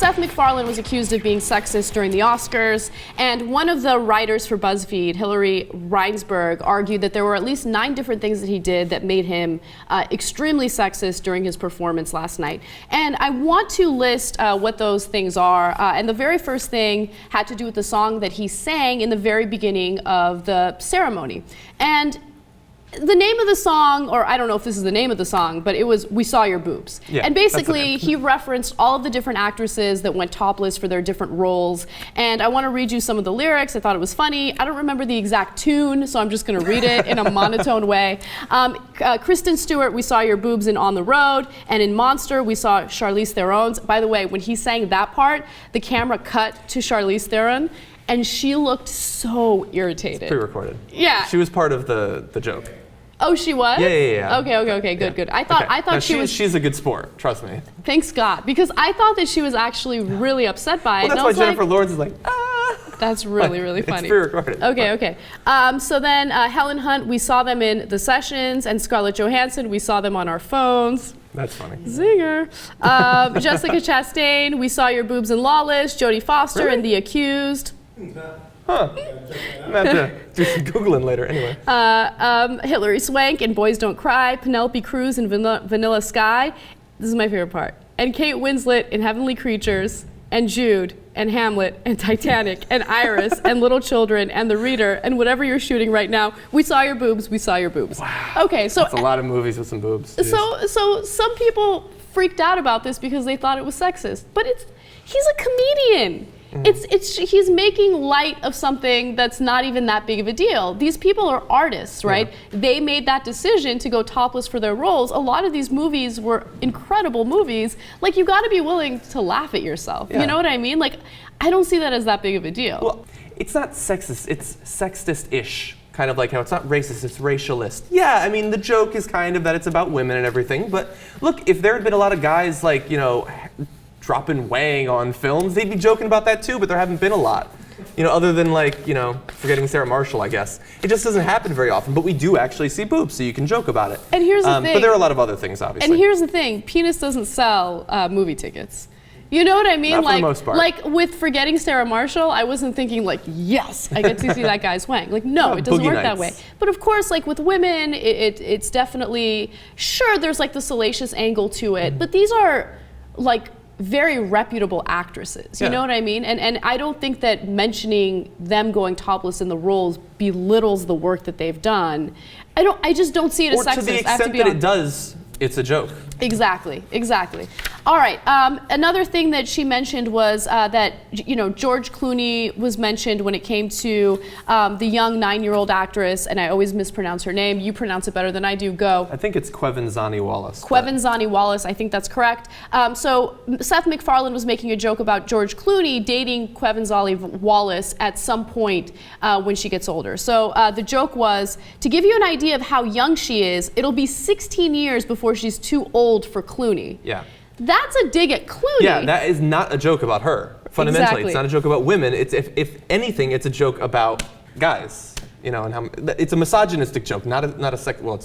Seth MacFarlane was accused of being sexist during the Oscars, and one of the writers for BuzzFeed, Hillary Reinsberg, argued that there were at least 9 different things that he did that made him extremely sexist during his performance last night. And I want to list what those things are. And the very first thing had to do with the song that he sang in the very beginning of the ceremony. And the name of the song, or I don't know if this is the name of the song, but it was "We Saw Your Boobs." Yeah, and basically he referenced all of the different actresses that went topless for their different roles. And I want to read you some of the lyrics. I thought it was funny. I don't remember the exact tune, so I'm just going to read it in a monotone way. Kristen Stewart, "We Saw Your Boobs" in On the Road, and in Monster, we saw Charlize Theron's. By the way, when he sang that part, the camera cut to Charlize Theron, and she looked so irritated. It's pre-recorded. Yeah. She was part of the joke. Oh, she was? Yeah. Okay, good. I thought she's a good sport, trust me. Thanks God, because I thought that she was actually really upset by it. Well, that's why Jennifer Lawrence is like, ah. That's really funny. It's pre-recorded. Okay. So then Helen Hunt, we saw them in The Sessions, and Scarlett Johansson, we saw them on our phones. That's funny. Zinger. Jessica Chastain, "We Saw Your Boobs" in Lawless, Jodie Foster in The Accused. Huh. I'm going to have to do some Googling later, anyway. Hilary Swank in Boys Don't Cry, Penelope Cruz in Vanilla Sky. This is my favorite part. And Kate Winslet in Heavenly Creatures, and Jude, and Hamlet, and Titanic, and Iris, and Little Children, and The Reader, and whatever you're shooting right now. We saw your boobs, we saw your boobs. Wow. Okay, so that's a lot of movies with some boobs. So some people freaked out about this because they thought it was sexist, but he's a comedian. He's making light of something that's not even that big of a deal. These people are artists, right? Yeah. They made that decision to go topless for their roles. A lot of these movies were incredible movies. Like, you got to be willing to laugh at yourself. Yeah. You know what I mean? Like, I don't see that as that big of a deal. Well, it's not sexist, it's sexist-ish. Kind of like how it's not racist, it's racialist. Yeah, I mean, the joke is kind of that it's about women and everything, but look, if there had been a lot of guys like, dropping Wang on films, they'd be joking about that too, but there haven't been a lot. Other than forgetting Sarah Marshall, I guess. It just doesn't happen very often, but we do actually see boobs, so you can joke about it. And here's the thing. But there are a lot of other things, obviously. And here's the thing, penis doesn't sell movie tickets. You know what I mean? Not for the most part. Like with Forgetting Sarah Marshall, I wasn't thinking like, yes, I get to see that guy's Wang. Like, no, it doesn't work that way. But of course, like with women, it's definitely, sure, there's like the salacious angle to it, but these are like very reputable actresses, you know what I mean? And I don't think that mentioning them going topless in the roles belittles the work that they've done. I just don't see it as sexist. Or to the extent that it does, it's a joke. Exactly. All right, another thing that she mentioned was that, George Clooney was mentioned when it came to the young 9-year-old actress, and I always mispronounce her name. You pronounce it better than I do. Go. I think it's Quvenzhané Wallis. Quvenzhané Wallis, I think that's correct. So Seth MacFarlane was making a joke about George Clooney dating Quvenzhané Wallis at some point when she gets older. So the joke was, to give you an idea of how young she is, it'll be 16 years before she's too old for Clooney. Yeah. That's a dig at Clooney. Yeah, that is not a joke about her. Fundamentally, exactly. It's not a joke about women. It's if anything, it's a joke about guys. And how it's a misogynistic joke, not a it's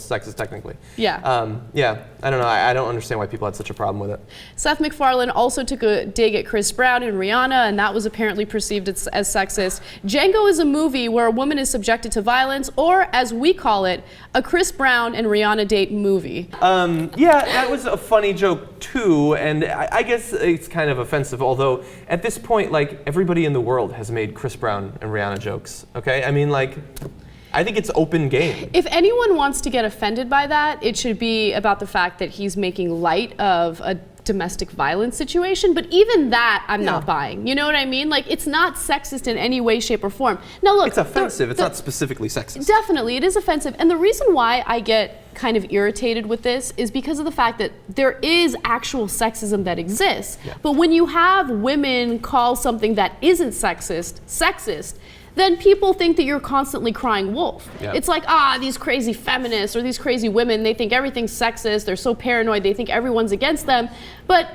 sexist technically. Yeah. Yeah. I don't know. I don't understand why people had such a problem with it. Seth MacFarlane also took a dig at Chris Brown and Rihanna, and that was apparently perceived as sexist. Django is a movie where a woman is subjected to violence, or as we call it, a Chris Brown and Rihanna date movie. Yeah, that was a funny joke too, and I guess it's kind of offensive. Although at this point, like, everybody in the world has made Chris Brown and Rihanna jokes. Okay, I mean, like, I think it's open game. If anyone wants to get offended by that, it should be about the fact that he's making light of a domestic violence situation, but even that I'm not buying. You know what I mean? Like, it's not sexist in any way, shape, or form. Now look, it's offensive. It's not specifically sexist. Definitely, it is offensive. And the reason why I get kind of irritated with this is because of the fact that there is actual sexism that exists. Yeah. But when you have women call something that isn't sexist, then people think that you're constantly crying wolf. Yep. It's like, these crazy feminists or these crazy women, they think everything's sexist, they're so paranoid, they think everyone's against them. But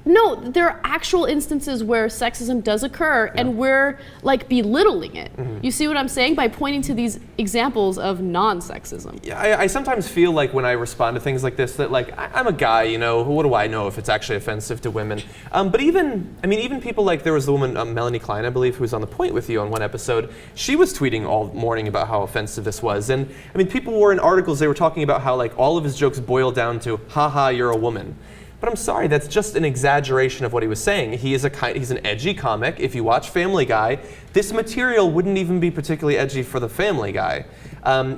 No, there are actual instances where sexism does occur, and we're like belittling it. You see what I'm saying? By pointing to these examples of non-sexism. Yeah, I sometimes feel like when I respond to things like this that like I'm a guy, you know, what do I know if it's actually offensive to women? But even people like there was the woman Melanie Klein, I believe, who was on The Point with you on one episode. She was tweeting all morning about how offensive this was, and I mean, people were in articles. They were talking about how like all of his jokes boil down to "haha, you're a woman." But I'm sorry, that's just an exaggeration of what he was saying. He's an edgy comic. If you watch Family Guy, this material wouldn't even be particularly edgy for the Family Guy.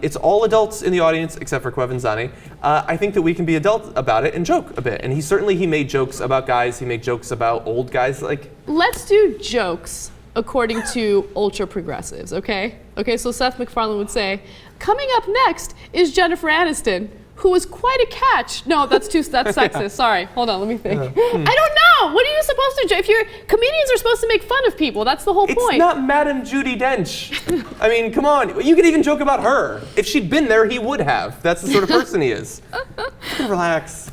It's all adults in the audience except for Quvenzhané. I think that we can be adult about it and joke a bit. And he made jokes about guys. He made jokes about old guys. Like, let's do jokes according to ultra progressives. Okay. So Seth MacFarlane would say, coming up next is Jennifer Aniston, who was quite a catch. No, that's sexist. Sorry, hold on, let me think. I don't know. What are you supposed to do? Comedians are supposed to make fun of people. That's the whole point. It's not Madame Judi Dench. I mean, come on. You could even joke about her. If she'd been there, he would have. That's the sort of person he is. Relax.